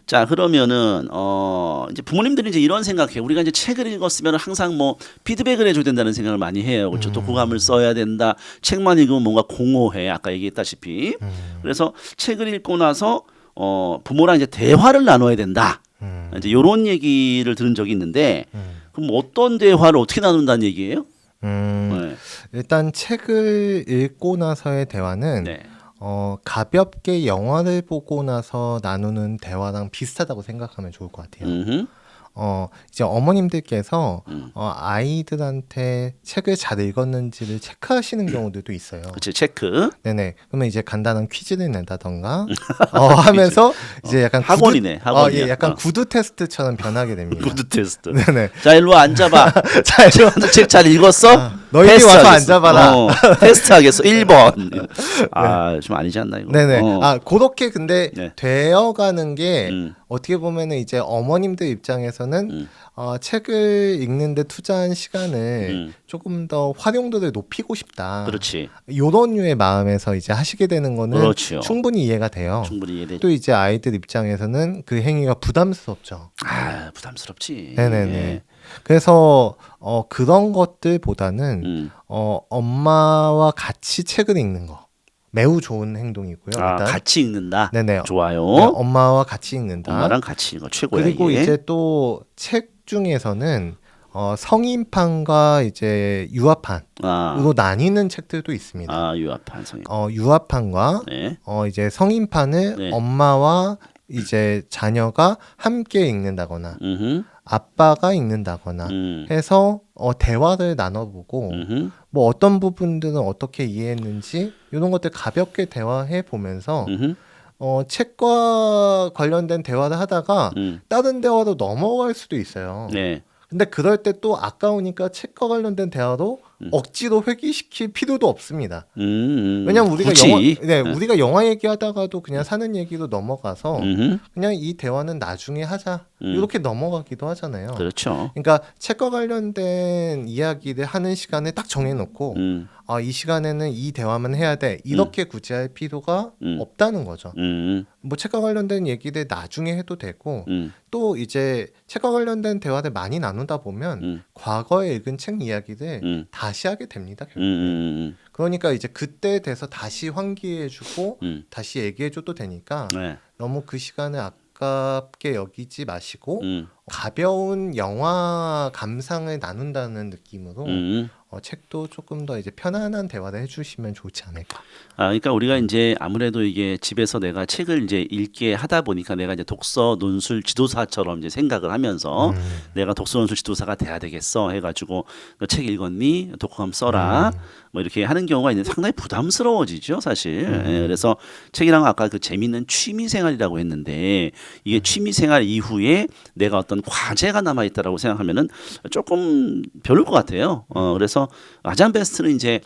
자, 그러면은 이제 부모님들이 이제 이런 생각해. 우리가 이제 책을 읽었으면 항상 뭐 피드백을 해줘야 된다는 생각을 많이 해요. 그렇죠? 독후감을 써야 된다. 책만 읽으면 뭔가 공허해. 아까 얘기했다시피. 그래서 책을 읽고 나서 부모랑 이제 대화를 나눠야 된다. 이제 이런 얘기를 들은 적이 있는데, 그럼 어떤 대화를 어떻게 나눈다는 얘기예요? 네. 일단 책을 읽고 나서의 대화는 네. 가볍게 영화를 보고 나서 나누는 대화랑 비슷하다고 생각하면 좋을 것 같아요. 음흠. 이제 어머님들께서 음. 아이들한테 책을 잘 읽었는지를 체크하시는 경우들도 있어요. 그치, 체크. 네네. 그러면 이제 간단한 퀴즈를 낸다던가 하면서 이제 약간 학원이네, 학원이야. 예, 약간 구두 테스트처럼 변하게 됩니다. 구두 테스트. 네네. 자, 일로 와, 앉아봐. 자, 이제 책 잘 읽었어? 너희들이 테스트 와서 하겠어. 앉아봐라. 테스트 하겠어. 1번. 아, 좀 아니지 않나, 이거? 네네. 그렇게 근데 네. 되어가는 게 음. 어떻게 보면은 이제 어머님들 입장에서는 책을 읽는데 투자한 시간을 조금 더 활용도를 높이고 싶다. 그렇지. 요런 류의 마음에서 이제 하시게 되는 거는 그렇죠. 충분히 이해가 돼요. 충분히 이해되죠. 또 이제 아이들 입장에서는 그 행위가 부담스럽죠. 아, 부담스럽지. 네네네. 예. 그래서 그런 것들보다는 음. 엄마와 같이 책을 읽는 거 매우 좋은 행동이고요. 아, 일단 같이 읽는다. 네네. 좋아요. 네, 엄마와 같이 읽는다. 엄마랑 같이 읽는 거 최고야. 그리고 이게. 이제 또 책 중에서는 성인판과 이제 유아판으로 나뉘는 책들도 있습니다. 아, 유아판 성인. 유아판과 네. 이제 성인판을 네. 엄마와 이제 자녀가 함께 읽는다거나 음흠. 아빠가 읽는다거나 해서 대화를 나눠보고 음흠. 뭐 어떤 부분들은 어떻게 이해했는지 이런 것들 가볍게 대화해 보면서 음흠. 책과 관련된 대화를 하다가 다른 대화로 넘어갈 수도 있어요. 네. 근데 그럴 때 또 아까우니까 책과 관련된 대화로 억지로 회귀시킬 필요도 없습니다. 왜냐면 우리가 굳이. 우리가 영화 얘기하다가도 그냥 사는 얘기로 넘어가서 음흠. 그냥 이 대화는 나중에 하자 이렇게 넘어가기도 하잖아요. 그렇죠. 그러니까 책과 관련된 이야기를 하는 시간을 딱 정해놓고 이 시간에는 이 대화만 해야 돼 이렇게 굳이 할 필요가 없다는 거죠. 뭐 책과 관련된 얘기를 나중에 해도 되고 또 이제 책과 관련된 대화를 많이 나누다 보면 과거에 읽은 책 이야기를 다시 하게 됩니다. 결국에. 그러니까 이제 그때에 대해서 다시 환기해주고 다시 얘기해줘도 되니까 네. 너무 그 시간을 아깝게 여기지 마시고 가벼운 영화 감상을 나눈다는 느낌으로 책도 조금 더 이제 편안한 대화를 해주시면 좋지 않을까. 아, 그러니까 우리가 이제 아무래도 이게 집에서 내가 책을 이제 읽게 하다 보니까 내가 이제 독서 논술 지도사처럼 이제 생각을 하면서 내가 독서 논술 지도사가 돼야 되겠어 해가지고 너 책 읽었니? 독후감 써라. 뭐 이렇게 하는 경우가 있는데 상당히 부담스러워지죠, 사실. 예, 그래서 책이랑 아까 그 재밌는 취미 생활이라고 했는데 이게 취미 생활 이후에 내가 어떤 과제가 남아 있다라고 생각하면은 조금 별로일 것 같아요. 그래서 가장 베스트는 이제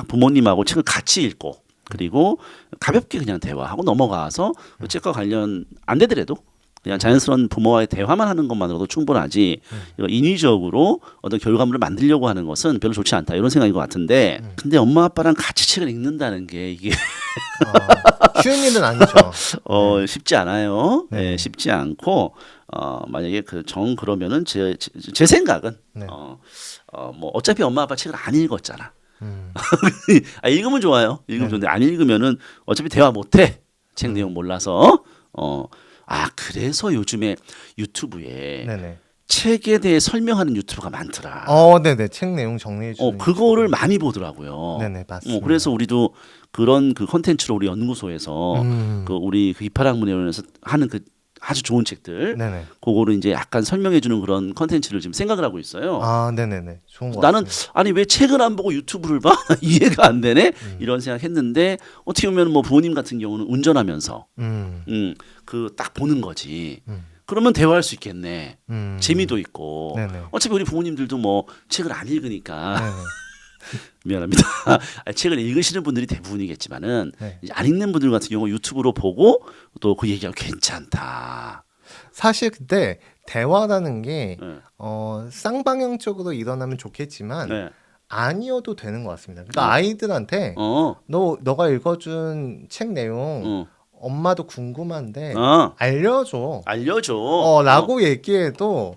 부모님하고 책을 같이 읽고 그리고 가볍게 그냥 대화하고 넘어가서 그 책과 관련 안 되더라도 그냥 자연스러운 부모와의 대화만 하는 것만으로도 충분하지 이거 인위적으로 어떤 결과물을 만들려고 하는 것은 별로 좋지 않다 이런 생각인 것 같은데 근데 엄마 아빠랑 같이 책을 읽는다는 게 이게 쉬운 일은 아니죠. 쉽지 않아요. 네. 네, 쉽지 않고 만약에 그러면은 제 생각은 네. 뭐 어차피 엄마 아빠 책을 안 읽었잖아. 읽으면 좋아요. 읽으면 좋은데 안 읽으면은 어차피 대화 못해. 책 내용 몰라서. 그래서 요즘에 유튜브에 네네. 책에 대해 설명하는 유튜브가 많더라. 네네. 책 내용 정리해 주는. 그거를 많이 보더라고요. 네네, 맞습니다. 그래서 우리도 그런 그 콘텐츠로 우리 연구소에서 우리 그 이파학문회원에서 하는 그 아주 좋은 책들, 네네. 그거를 이제 약간 설명해주는 그런 콘텐츠를 지금 생각을 하고 있어요. 네네네. 좋은 것 나는 같습니다. 아니 왜 책을 안 보고 유튜브를 봐? 이해가 안 되네. 이런 생각했는데 어떻게 보면 뭐 부모님 같은 경우는 운전하면서 그 딱 보는 거지. 그러면 대화할 수 있겠네. 재미도 있고. 네네. 어차피 우리 부모님들도 뭐 책을 안 읽으니까 네네. 미안합니다. 책을 읽으시는 분들이 대부분이겠지만은 네. 이제 안 읽는 분들 같은 경우 유튜브로 보고 또 그 얘기가 괜찮다. 사실 근데 대화라는 게 네. 쌍방향적으로 일어나면 좋겠지만 네. 아니어도 되는 것 같습니다. 그러니까 아이들한테 너가 읽어준 책 내용 엄마도 궁금한데 알려줘. 라고 얘기해도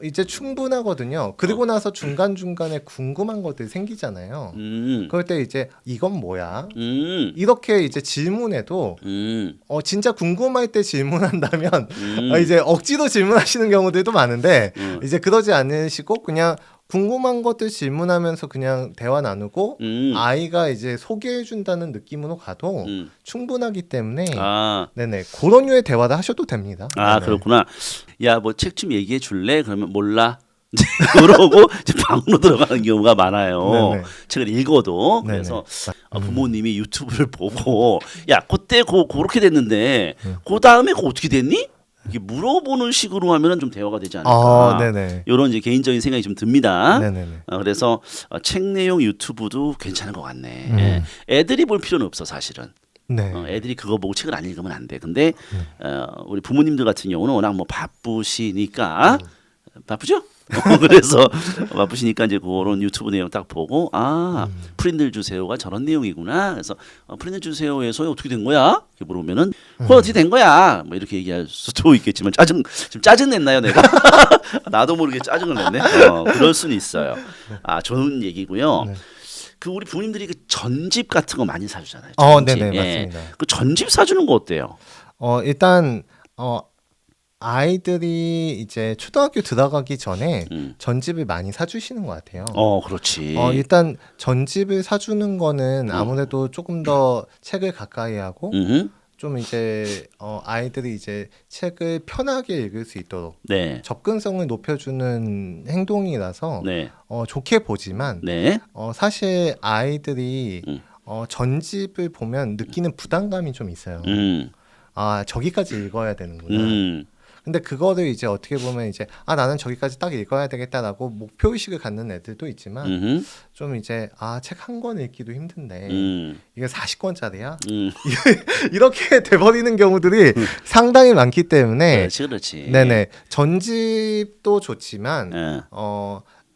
이제 충분하거든요. 그리고 나서 중간중간에 궁금한 것들이 생기잖아요. 그럴 때 이제 이건 뭐야? 이렇게 이제 질문해도 진짜 궁금할 때 질문한다면 이제 억지로 질문하시는 경우들도 많은데 이제 그러지 않으시고 그냥 궁금한 것들 질문하면서 그냥 대화 나누고 아이가 이제 소개해준다는 느낌으로 가도 충분하기 때문에 네네 그런 류의 대화를 하셔도 됩니다. 네네. 그렇구나. 야, 뭐 책 좀 얘기해 줄래? 그러면 몰라. 그러고 이제 방으로 들어가는 경우가 많아요. 네네. 책을 읽어도. 네네. 그래서 부모님이 유튜브를 보고 야, 그때 그렇게 됐는데 그 다음에 어떻게 됐니? 이게 물어보는 식으로 하면은 좀 대화가 되지 않을까. 네네. 이런 이제 개인적인 생각이 좀 듭니다. 네네네. 그래서 책 내용 유튜브도 괜찮은 것 같네. 애들이 볼 필요는 없어 사실은. 네. 애들이 그거 보고 책을 안 읽으면 안 돼. 근데 우리 부모님들 같은 경우는 워낙 뭐 바쁘시니까 바쁘죠? 그래서 바쁘시니까 이제 그런 유튜브 내용 딱 보고 프린들 주세요가 저런 내용이구나. 그래서 프린들 주세요에서 어떻게 된 거야? 이렇게 물어보면은 그건 어떻게 된 거야? 뭐 이렇게 얘기할 수도 있겠지만 지금 짜증 냈나요, 내가? 나도 모르게 짜증을 냈네. 그럴 수는 있어요. 좋은 얘기고요. 네. 그 우리 부모님들이 그 전집 같은 거 많이 사주잖아요. 네네 맞습니다. 그 전집 사주는 거 어때요? 일단 아이들이 이제 초등학교 들어가기 전에 전집을 많이 사주시는 것 같아요. 그렇지. 일단 전집을 사주는 거는 아무래도 조금 더 책을 가까이 하고 좀 이제 아이들이 이제 책을 편하게 읽을 수 있도록 네. 접근성을 높여주는 행동이라서 네. 좋게 보지만 네. 사실 아이들이 전집을 보면 느끼는 부담감이 좀 있어요. 저기까지 읽어야 되는구나. 근데 그거를 이제 어떻게 보면 이제 나는 저기까지 딱 읽어야 되겠다라고 목표 의식을 갖는 애들도 있지만 좀 이제 책 한 권 읽기도 힘든데 이게 40권짜리야? 이렇게 돼버리는 경우들이 상당히 많기 때문에 그렇지. 네네 전집도 좋지만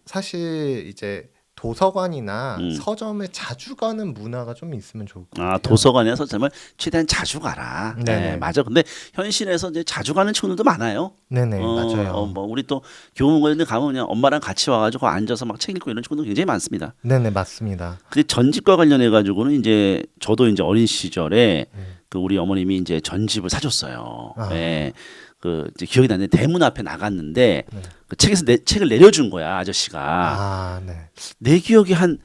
사실 이제 도서관이나 서점에 자주 가는 문화가 좀 있으면 좋을 것 같아요. 도서관이나 서점을 최대한 자주 가라. 네, 맞아. 근데 현실에서 이제 자주 가는 친구들도 많아요. 네네 맞아요. 뭐 우리 또 교문고에 가면 그냥 엄마랑 같이 와가지고 앉아서 막 책 읽고 이런 친구도 굉장히 많습니다. 네네 맞습니다. 근데 전집과 관련해 가지고는 이제 저도 이제 어린 시절에 그 우리 어머님이 이제 전집을 사줬어요. 네. 그 이제 기억이 나는데 대문 앞에 나갔는데 그 책에서 책을 내려준 거야 아저씨가. 네. 내 기억이 한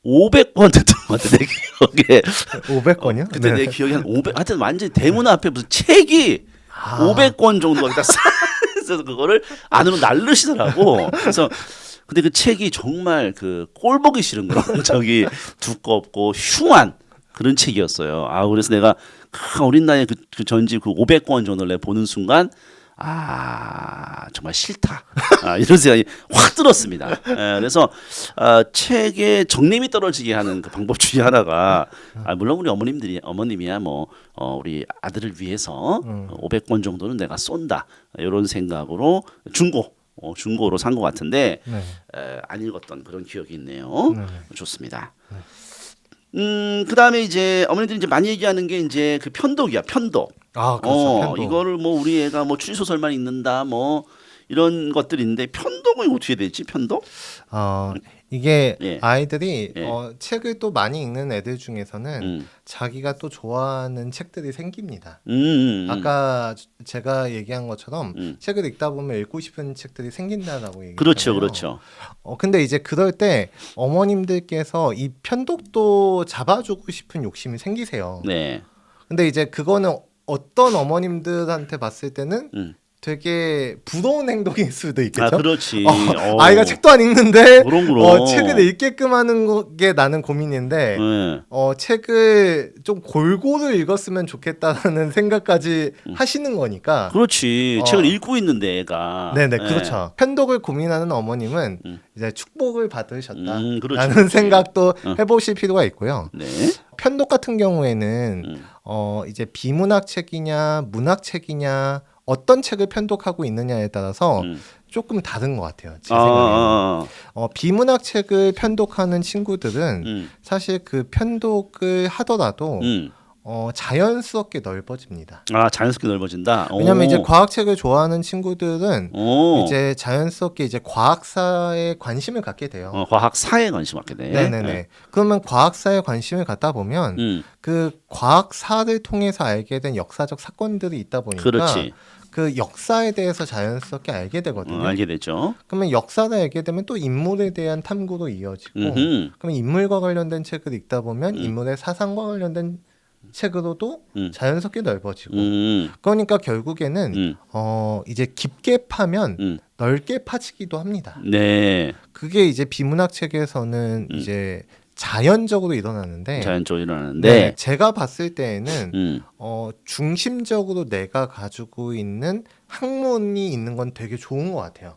500권 됐던 것 같아 내 기억에. 500권이요? 그때 내 기억이 한 500. 하여튼 완전 대문 앞에 무슨 책이 500권 정도가 딱 있어서 그거를 안으로 날르시더라고. 그래서 근데 그 책이 정말 그 꼴 보기 싫은 그런 저기 두껍고 흉한 그런 책이었어요. 그래서 내가 어린 나이에 그 전집 그 500권 정도를 내가 보는 순간 정말 싫다. 이런 생각이 확 들었습니다. 그래서 책에 정림이 떨어지게 하는 그 방법 중에 하나가 물론 우리 어머님이야 뭐 우리 아들을 위해서 500권 정도는 내가 쏜다. 이런 생각으로 중고로 산 것 같은데 안 읽었던 그런 기억이 있네요. 좋습니다. 그다음에 이제 어머니들이 이제 많이 얘기하는 게 이제 그 편독이야, 편독. 그렇죠. 편독. 이거를 뭐 우리 애가 뭐 추리소설만 읽는다 뭐 이런 것들인데 편독은 어떻게 되지? 편독? 이게 아이들이 책을 또 많이 읽는 애들 중에서는 자기가 또 좋아하는 책들이 생깁니다. 아까 제가 얘기한 것처럼 책을 읽다 보면 읽고 싶은 책들이 생긴다라고 얘기했잖아요. 그렇죠. 근데 이제 그럴 때 어머님들께서 이 편독도 잡아주고 싶은 욕심이 생기세요. 네. 근데 이제 그거는 어떤 어머님들한테 봤을 때는 되게 부러운 행동일 수도 있겠죠. 그렇지. 아이가 책도 안 읽는데 그럼. 책을 읽게끔 하는 게 나는 고민인데 책을 좀 골고루 읽었으면 좋겠다는 생각까지 하시는 거니까. 그렇지. 책을 읽고 있는데 애가. 네네 그렇죠. 편독을 고민하는 어머님은 이제 축복을 받으셨다라는 그렇지. 생각도 해보실 필요가 있고요. 네. 편독 같은 경우에는 이제 비문학 책이냐 문학 책이냐 어떤 책을 편독하고 있느냐에 따라서 조금 다른 것 같아요. 제 생각에는. 비문학 책을 편독하는 친구들은 사실 그 편독을 하더라도 자연스럽게 넓어집니다. 아, 자연스럽게 넓어진다. 왜냐하면 이제 오. 과학책을 좋아하는 친구들은 오. 이제 자연스럽게 이제 과학사에 관심을 갖게 돼요. 과학사에 관심 갖게 돼. 네네네. 그러면 과학사에 관심을 갖다 보면 그 과학사를 통해서 알게 된 역사적 사건들이 있다 보니까 그렇지. 그 역사에 대해서 자연스럽게 알게 되거든요. 알게 되죠. 그러면 역사를 알게 되면 또 인물에 대한 탐구로 이어지고 그러면 인물과 관련된 책을 읽다 보면 인물의 사상과 관련된 책으로도 자연스럽게 넓어지고 그러니까 결국에는 이제 깊게 파면 넓게 파지기도 합니다. 네. 그게 이제 비문학 책에서는 이제 자연적으로 일어나는데 자연적으로 일어나는데 네, 제가 봤을 때에는 중심적으로 내가 가지고 있는 학문이 있는 건 되게 좋은 것 같아요.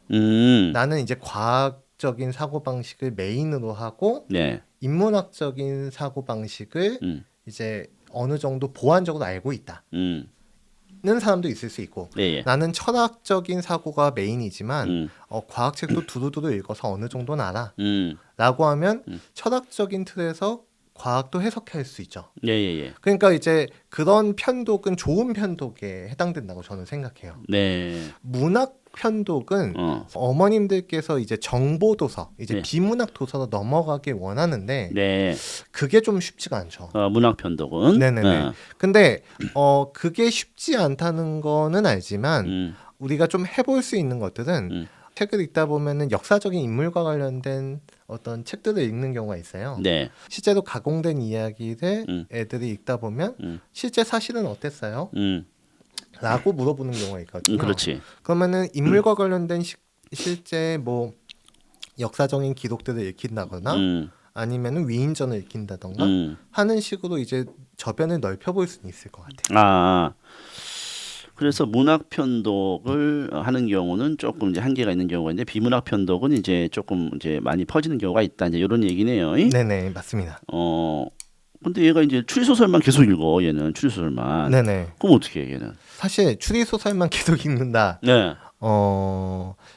나는 이제 과학적인 사고방식을 메인으로 하고 네. 인문학적인 사고방식을 이제 어느 정도 보완적으로 알고 있다. 는 사람도 있을 수 있고 예. 나는 철학적인 사고가 메인이지만 과학책도 두루두루 읽어서 어느 정도는 알아 라고 하면 철학적인 틀에서 과학도 해석할 수 있죠. 예. 그러니까 이제 그런 편독은 좋은 편독에 해당된다고 저는 생각해요. 네. 문학 편독은 어머님들께서 이제 정보 도서, 이제 비문학 도서로 넘어가길 원하는데 네. 그게 좀 쉽지가 않죠. 문학 편독은. 네네네. 근데 그게 쉽지 않다는 거는 알지만 우리가 좀 해볼 수 있는 것들은 책을 읽다 보면은 역사적인 인물과 관련된 어떤 책들을 읽는 경우가 있어요. 네. 실제로 가공된 이야기를 애들이 읽다 보면 실제 사실은 어땠어요? 라고 물어보는 경우가 있거든요. 그렇지. 그러면은 인물과 관련된 실제 뭐 역사적인 기록들을 읽힌다거나 아니면은 위인전을 읽힌다던가 하는 식으로 이제 저변을 넓혀볼 수는 있을 것 같아요. 그래서 문학 편독을 하는 경우는 조금 이제 한계가 있는 경우가 있는데 비문학 편독은 이제 조금 이제 많이 퍼지는 경우가 있다. 이제 이런 얘기네요. 네네, 맞습니다. 근데 얘가 이제 추리소설만 계속 읽어. 얘는 추리소설만. 네네. 그럼 어떻게 해, 얘는? 사실 추리소설만 계속 읽는다. 네.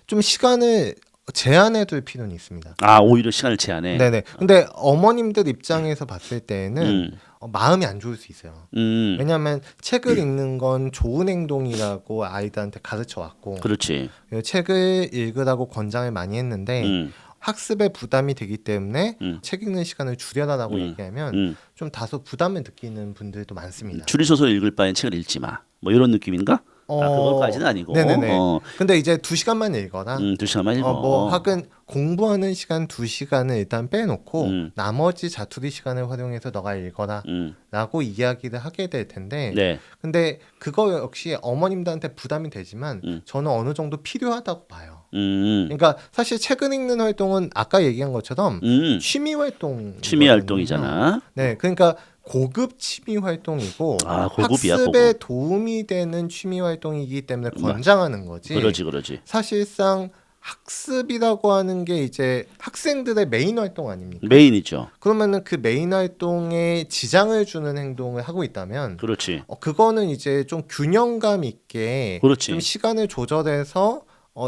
좀 시간을 제한해둘 필요는 있습니다. 오히려 시간을 제한해. 네네. 근데 어머님들 입장에서 봤을 때는 마음이 안 좋을 수 있어요. 왜냐하면 책을 읽는 건 좋은 행동이라고 아이들한테 가르쳐 왔고, 그렇지. 책을 읽으라고 권장을 많이 했는데 학습에 부담이 되기 때문에 책 읽는 시간을 줄여라라고 얘기하면 좀 다소 부담을 느끼는 분들도 많습니다. 추리소설 읽을 바엔 책을 읽지 마. 뭐 이런 느낌인가? 그것까지는 아니고. 네네네. 근데 이제 2시간만 읽거나 2시간만 읽어. 뭐 하긴 공부하는 시간 2시간을 일단 빼놓고 나머지 자투리 시간을 활용해서 너가 읽어라 라고 이야기를 하게 될 텐데 네. 근데 그거 역시 어머님들한테 부담이 되지만 저는 어느 정도 필요하다고 봐요. 그러니까 사실 책을 읽는 활동은 아까 얘기한 것처럼 취미 활동이잖아. 네, 그러니까 고급 취미 활동이고 고급이야, 학습에 고급. 도움이 되는 취미 활동이기 때문에 권장하는 거지. 그러지. 사실상 학습이라고 하는 게 이제 학생들의 메인 활동 아닙니까? 메인이죠. 그러면은 그 메인 활동에 지장을 주는 행동을 하고 있다면, 그렇지. 그거는 이제 좀 균형감 있게 그렇지. 좀 시간을 조절해서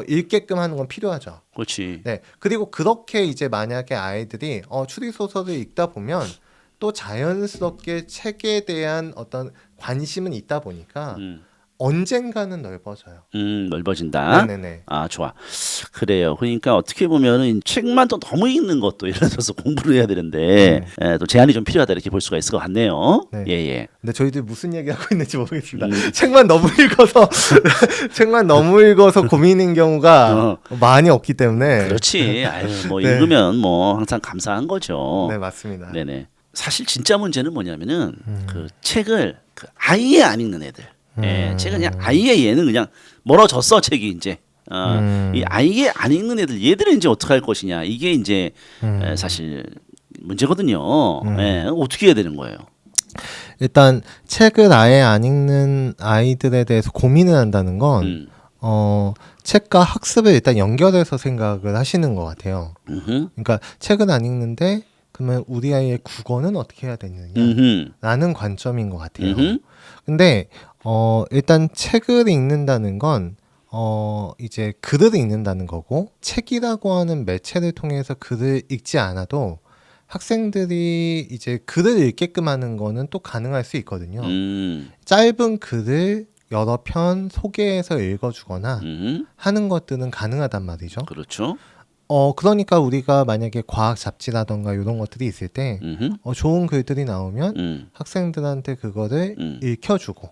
읽게끔 하는 건 필요하죠. 그렇지. 네. 그리고 그렇게 이제 만약에 아이들이 추리 소설을 읽다 보면 또 자연스럽게 책에 대한 어떤 관심은 있다 보니까 언젠가는 넓어져요. 넓어진다. 네네네. 좋아. 그래요. 그러니까 어떻게 보면은 책만 또 너무 읽는 것도 예를 들어서 공부를 해야 되는데 또 제한이 좀 필요하다 이렇게 볼 수가 있을 것 같네요. 네. 예. 근데 저희들 무슨 얘기 하고 있는지 모르겠습니다. 책만 너무 읽어서 고민인 경우가 많이 없기 때문에. 그렇지. 뭐 네. 읽으면 뭐 항상 감사한 거죠. 네, 맞습니다. 네네. 사실 진짜 문제는 뭐냐면은 그 책을 아예 안 읽는 애들. 책은 그냥 아예 얘는 그냥 멀어졌어 책이 이제. 이 아예 안 읽는 애들 얘들은 이제 어떻게 할 것이냐 이게 이제 사실 문제거든요. 어떻게 해야 되는 거예요? 일단 책을 아예 안 읽는 아이들에 대해서 고민을 한다는 건 책과 학습을 일단 연결해서 생각을 하시는 것 같아요. 그러니까 책을 안 읽는데 그러면 우리 아이의 국어는 어떻게 해야 되느냐라는 관점인 것 같아요. 근데 일단 책을 읽는다는 건 이제 글을 읽는다는 거고 책이라고 하는 매체를 통해서 글을 읽지 않아도 학생들이 이제 글을 읽게끔 하는 거는 또 가능할 수 있거든요. 짧은 글을 여러 편 소개해서 읽어주거나 하는 것들은 가능하단 말이죠. 그렇죠. 그러니까 우리가 만약에 과학 잡지라던가 이런 것들이 있을 때 좋은 글들이 나오면 학생들한테 그거를 읽혀주고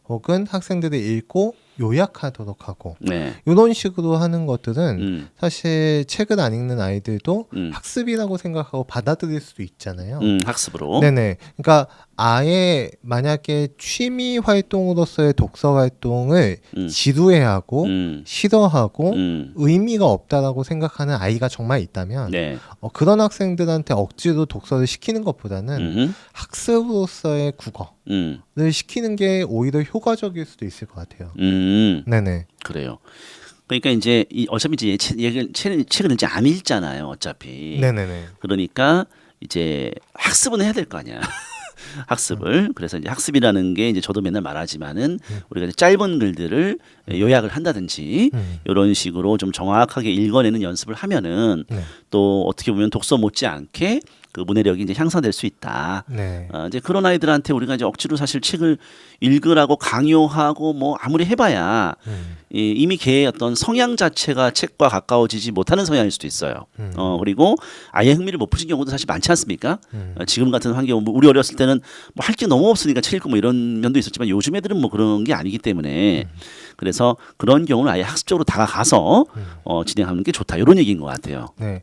혹은 학생들이 읽고 요약하도록 하고 네. 이런 식으로 하는 것들은 사실 책을 안 읽는 아이들도 학습이라고 생각하고 받아들일 수도 있잖아요. 학습으로. 네네. 그러니까 아예 만약에 취미 활동으로서의 독서 활동을 지루해하고 싫어하고 의미가 없다라고 생각하는 아이가 정말 있다면 네. 그런 학생들한테 억지로 독서를 시키는 것보다는 학습으로서의 국어를 시키는 게 오히려 효과적일 수도 있을 것 같아요. 네네. 그래요. 그러니까 이제 어차피 이제 책을 이제 안 읽잖아요. 어차피. 네네네. 그러니까 이제 학습은 해야 될 거 아니야. 학습을. 그래서 이제 학습이라는 게 이제 저도 맨날 말하지만은 우리가 이제 짧은 글들을 요약을 한다든지 이런 식으로 좀 정확하게 읽어내는 연습을 하면은 또 어떻게 보면 독서 못지않게 그 문해력이 이제 향상될 수 있다. 네. 이제 그런 아이들한테 우리가 이제 억지로 사실 책을 읽으라고 강요하고 뭐 아무리 해봐야 이미 걔의 어떤 성향 자체가 책과 가까워지지 못하는 성향일 수도 있어요. 그리고 아예 흥미를 못 붙인 경우도 사실 많지 않습니까? 지금 같은 환경, 우리 어렸을 때는 뭐 할 게 너무 없으니까 책 읽고 뭐 이런 면도 있었지만 요즘 애들은 뭐 그런 게 아니기 때문에 그래서 그런 경우는 아예 학습적으로 다가가서 진행하는 게 좋다. 이런 얘기인 것 같아요. 네.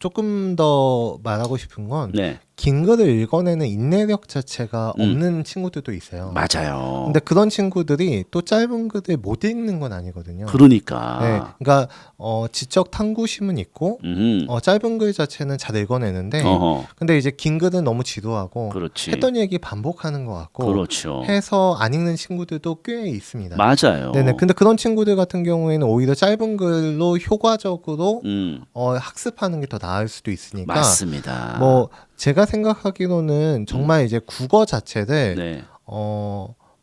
조금 더 말하고 싶은 건 네. 긴 글을 읽어내는 인내력 자체가 없는 친구들도 있어요. 맞아요. 근데 그런 친구들이 또 짧은 글을 못 읽는 건 아니거든요. 그러니까. 네, 그러니까 지적 탐구심은 있고 짧은 글 자체는 잘 읽어내는데, 근데 이제 긴 글은 너무 지루하고 그렇지. 했던 얘기 반복하는 것 같고, 그렇죠. 해서 안 읽는 친구들도 꽤 있습니다. 맞아요. 네네. 근데 그런 친구들 같은 경우에는 오히려 짧은 글로 효과적으로 학습하는 게 더 나을 수도 있으니까. 맞습니다. 뭐 제가 생각하기로는 정말 이제 국어 자체를 네.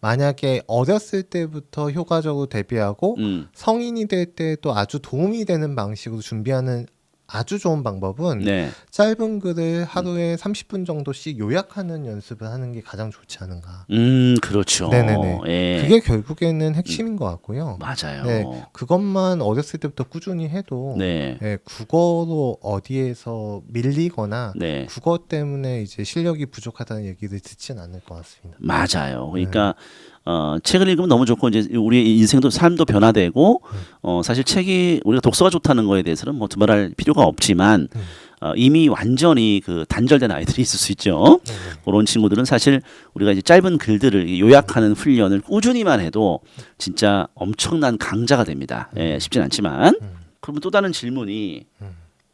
만약에 어렸을 때부터 효과적으로 대비하고 성인이 될 때 또 아주 도움이 되는 방식으로 준비하는 아주 좋은 방법은 네. 짧은 글을 하루에 30분 정도씩 요약하는 연습을 하는 게 가장 좋지 않은가. 그렇죠. 네네네. 예. 그게 결국에는 핵심인 것 같고요. 맞아요. 네, 그것만 어렸을 때부터 꾸준히 해도 네. 네, 국어로 어디에서 밀리거나 네. 국어 때문에 이제 실력이 부족하다는 얘기를 듣진 않을 것 같습니다. 맞아요. 그러니까 책을 읽으면 너무 좋고 이제 우리의 인생도 삶도 변화되고 사실 책이 우리가 독서가 좋다는 거에 대해서는 뭐 두말할 필요가 없지만 이미 완전히 그 단절된 아이들이 있을 수 있죠. 그런 친구들은 사실 우리가 이제 짧은 글들을 요약하는 훈련을 꾸준히만 해도 진짜 엄청난 강자가 됩니다. 예, 쉽진 않지만. 그러면 또 다른 질문이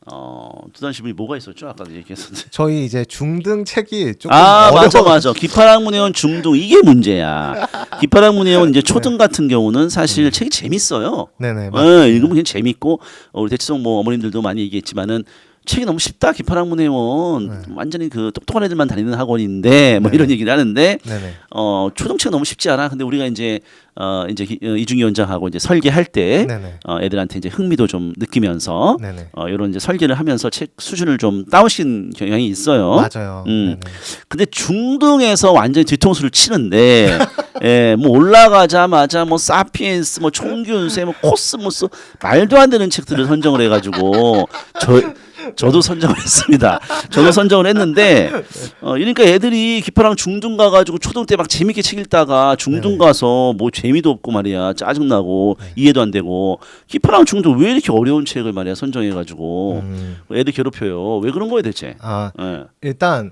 또 다른 질문이 뭐가 있었죠? 아까 얘기했었는데. 저희 이제 중등 책이 조금 맞아. 기파학문회원 중등 이게 문제야. 기파학문회원 이제 초등 같은 경우는 사실 책이 재밌어요. 네네. 읽으면 그냥 재밌고 우리 대치동 뭐 어머님들도 많이 얘기했지만은 책이 너무 쉽다. 기파학문회원 완전히 그 똑똑한 애들만 다니는 학원인데 뭐 이런 얘기를 하는데 네네. 초등책 너무 쉽지 않아. 근데 우리가 이제 이중희 원장하고 이제 설계할 때 네네. 애들한테 이제 흥미도 좀 느끼면서 네네. 이런 이제 설계를 하면서 책 수준을 좀 다운시킨 경향이 있어요. 맞아요. 네네. 근데 중등에서 완전히 뒤통수를 치는데 예, 뭐 올라가자마자 뭐 사피엔스, 뭐 총균세, 뭐 코스모스 말도 안 되는 책들을 선정을 해가지고 저도 선정을 했습니다. 저도 선정을 했는데 그러니까 애들이 기파랑 중등 가가지고 초등 때 막 재밌게 책 읽다가 중등 가서 뭐 재미도 없고 말이야 짜증나고 이해도 안 되고 기파랑 중등 왜 이렇게 어려운 책을 말이야 선정해가지고 애들 괴롭혀요. 왜 그런 거예요 대체? 예. 일단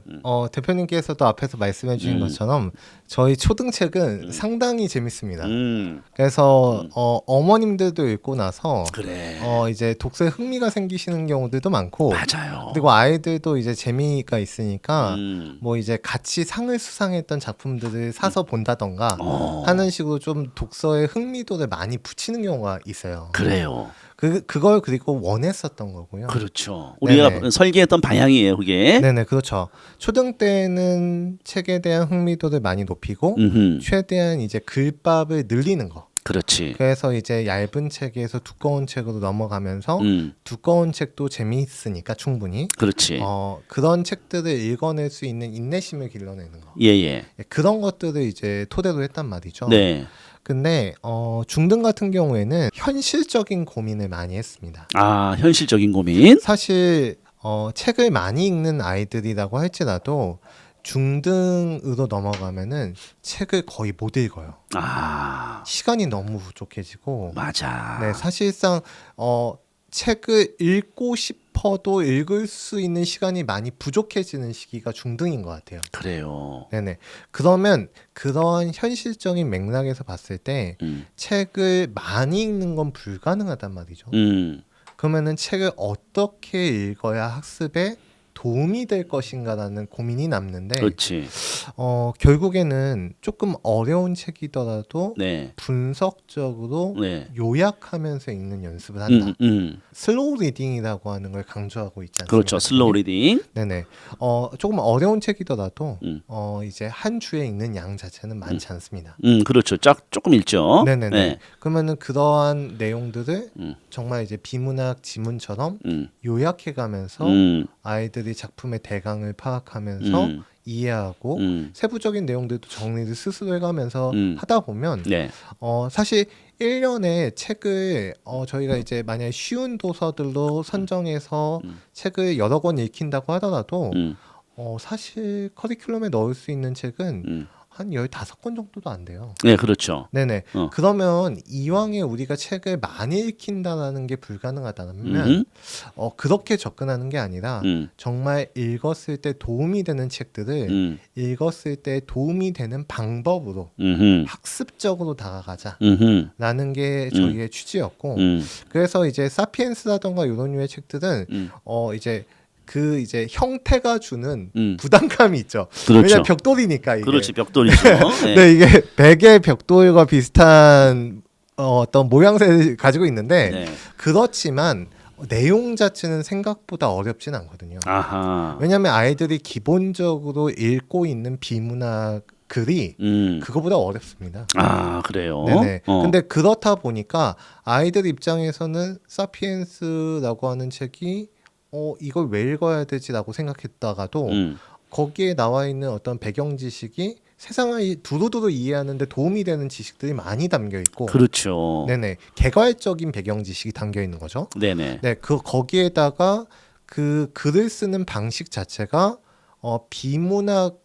대표님께서도 앞에서 말씀해 주신 것처럼 저희 초등책은 상당히 재밌습니다. 그래서 어머님들도 읽고 나서 그래. 이제 독서에 흥미가 생기시는 경우들도 많고 맞아요. 그리고 아이들도 이제 재미가 있으니까 뭐 이제 같이 상을 수상했던 작품들을 사서 본다던가 하는 식으로 좀 독서에 흥미도를 많이 붙이는 경우가 있어요. 그래요. 그걸 그리고 원했었던 거고요. 그렇죠. 우리가 네네. 설계했던 방향이에요, 그게. 네네, 그렇죠. 초등 때는 책에 대한 흥미도를 많이 높이고 최대한 이제 글밥을 늘리는 거. 그렇지. 그래서 이제 얇은 책에서 두꺼운 책으로 넘어가면서 두꺼운 책도 재미있으니까 충분히. 그렇지. 그런 책들을 읽어낼 수 있는 인내심을 길러내는 거. 예예. 그런 것들을 이제 토대로 했단 말이죠. 네. 근데 중등 같은 경우에는 현실적인 고민을 많이 했습니다. 아, 현실적인 고민. 사실 책을 많이 읽는 아이들이라고 할지라도 중등으로 넘어가면은 책을 거의 못 읽어요. 아, 시간이 너무 부족해지고. 맞아. 네, 사실상 책을 읽고 싶어도 읽을 수 있는 시간이 많이 부족해지는 시기가 중등인 것 같아요. 그래요. 네네. 그러면 그런 현실적인 맥락에서 봤을 때 책을 많이 읽는 건 불가능하단 말이죠. 그러면은 책을 어떻게 읽어야 학습에 도움이 될 것인가라는 고민이 남는데, 그렇지. 결국에는 조금 어려운 책이더라도 네. 분석적으로 네. 요약하면서 읽는 연습을 한다. 슬로우 리딩이라고 하는 걸 강조하고 있지 않습니까? 그렇죠. 슬로우 리딩. 네네. 조금 어려운 책이더라도 이제 한 주에 읽는 양 자체는 많지 않습니다. 그렇죠. 조금 읽죠. 네네네. 네. 그러면은 그러한 내용들을 정말 이제 비문학 지문처럼 요약해가면서 아이들이 작품의 대강을 파악하면서 이해하고 세부적인 내용들도 정리를 스스로 해가면서 하다 보면 네. 사실 1년에 책을 저희가 이제 만약에 쉬운 도서들로 선정해서 책을 여러 권 읽힌다고 하더라도 사실 커리큘럼에 넣을 수 있는 책은 한 15권 정도도 안 돼요. 네, 그렇죠. 네네. 그러면 이왕에 우리가 책을 많이 읽힌다는 게 불가능하다면 그렇게 접근하는 게 아니라 정말 읽었을 때 도움이 되는 책들을 읽었을 때 도움이 되는 방법으로 학습적으로 다가가자라는 게 저희의 취지였고, 그래서 이제 사피엔스라던가 이런 류의 책들은 이제 형태가 주는 부담감이 있죠. 그렇죠. 왜냐면 벽돌이니까 이게. 그렇지, 벽돌이죠. 네. 네, 이게 베개 벽돌과 비슷한 어떤 모양새를 가지고 있는데 네. 그렇지만 내용 자체는 생각보다 어렵진 않거든요. 아하. 왜냐하면 아이들이 기본적으로 읽고 있는 비문학 글이 그거보다 어렵습니다. 아, 그래요? 네네. 근데 그렇다 보니까 아이들 입장에서는 사피엔스라고 하는 책이 이걸 왜 읽어야 되지라고 생각했다가도 거기에 나와 있는 어떤 배경 지식이 세상을 두루두루 이해하는데 도움이 되는 지식들이 많이 담겨 있고, 그렇죠. 네네, 개괄적인 배경 지식이 담겨 있는 거죠. 네네. 네, 거기에다가 그 글을 쓰는 방식 자체가 비문학을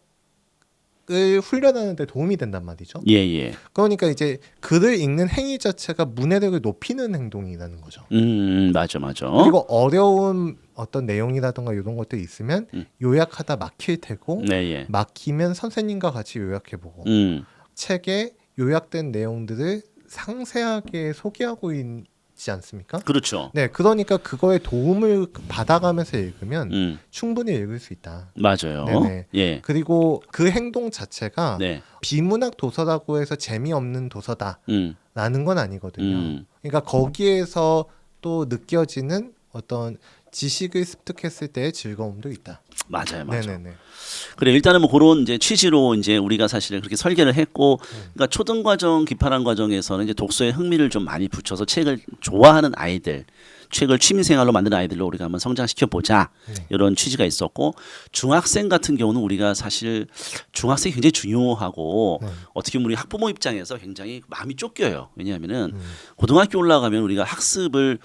훈련하는 데 도움이 된단 말이죠. 예예. 그러니까 이제 글을 읽는 행위 자체가 문해력을 높이는 행동이라는 거죠. 맞아. 그리고 어려운 어떤 내용이라든가 이런 것들이 있으면 요약하다 막힐 테고, 네, 막히면 선생님과 같이 요약해보고 책에 요약된 내용들을 상세하게 소개하고 있지 않습니까? 그렇죠. 네, 그러니까 그거에 도움을 받아가면서 읽으면 충분히 읽을 수 있다. 맞아요. 네네. 예. 그리고 그 행동 자체가 네. 비문학 도서라고 해서 재미없는 도서다라는 건 아니거든요. 그러니까 거기에서 또 느껴지는 어떤 지식을 습득했을 때의 즐거움도 있다. 맞아요. 네네네. 그래, 일단은 뭐 그런 이제 취지로 이제 우리가 사실은 그렇게 설계를 했고, 그러니까 초등 과정, 기파란 과정에서는 이제 독서에 흥미를 좀 많이 붙여서 책을 좋아하는 아이들, 책을 취미생활로 만드는 아이들로 우리가 한번 성장시켜 보자, 이런 취지가 있었고, 중학생 같은 경우는 우리가 사실 중학생이 굉장히 중요하고 어떻게 보면 우리 학부모 입장에서 굉장히 마음이 쫓겨요. 왜냐하면은 고등학교 올라가면 우리가 학습을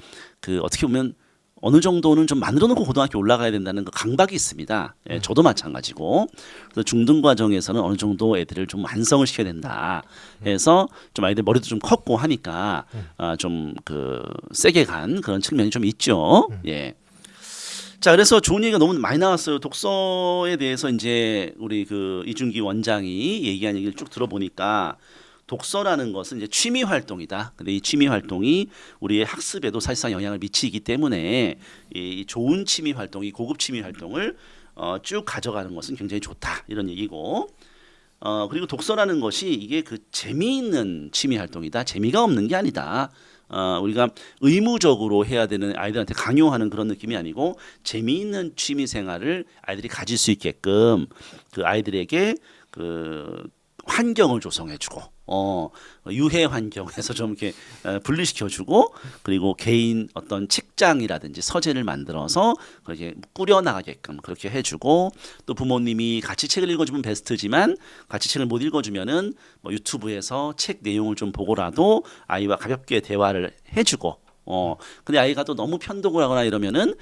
어떻게 보면 어느 정도는 좀 만들어 놓고 고등학교 올라가야 된다는 그 강박이 있습니다. 예, 저도 마찬가지고. 그래서 중등 과정에서는 어느 정도 애들을 좀 완성을 시켜야 된다 해서 좀 아이들 머리도 좀 컸고 하니까 좀 세게 간 그런 측면이 좀 있죠. 예. 자, 그래서 좋은 얘기가 너무 많이 나왔어요. 독서에 대해서 이제 우리 이준기 원장이 얘기한 얘기를 쭉 들어보니까 독서라는 것은 이제 취미 활동이다. 근데 이 취미 활동이 우리의 학습에도 사실상 영향을 미치기 때문에 이 좋은 취미 활동이 고급 취미 활동을 쭉 가져가는 것은 굉장히 좋다. 이런 얘기고. 그리고 독서라는 것이 이게 재미있는 취미 활동이다. 재미가 없는 게 아니다. 우리가 의무적으로 해야 되는 아이들한테 강요하는 그런 느낌이 아니고 재미있는 취미 생활을 아이들이 가질 수 있게끔 그 아이들에게 환경을 조성해주고 유해 환경에서 좀 이렇게 분리시켜주고 그리고 개인 어떤 책장이라든지 서재를 만들어서 그렇게 꾸려나가게끔 그렇게 해주고 또 부모님이 같이 책을 읽어주면 베스트지만 같이 책을 못 읽어주면은 뭐 유튜브에서 책 내용을 좀 보고라도 아이와 가볍게 대화를 해주고 근데 아이가 또 너무 편독을 하거나 이러면은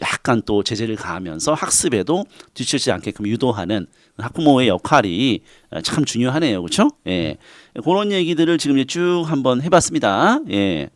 약간 또 제재를 가하면서 학습에도 뒤처지지 않게끔 유도하는 학부모의 역할이 참 중요하네요, 그렇죠? 예, 그런 얘기들을 지금 이제 쭉 한번 해봤습니다. 예.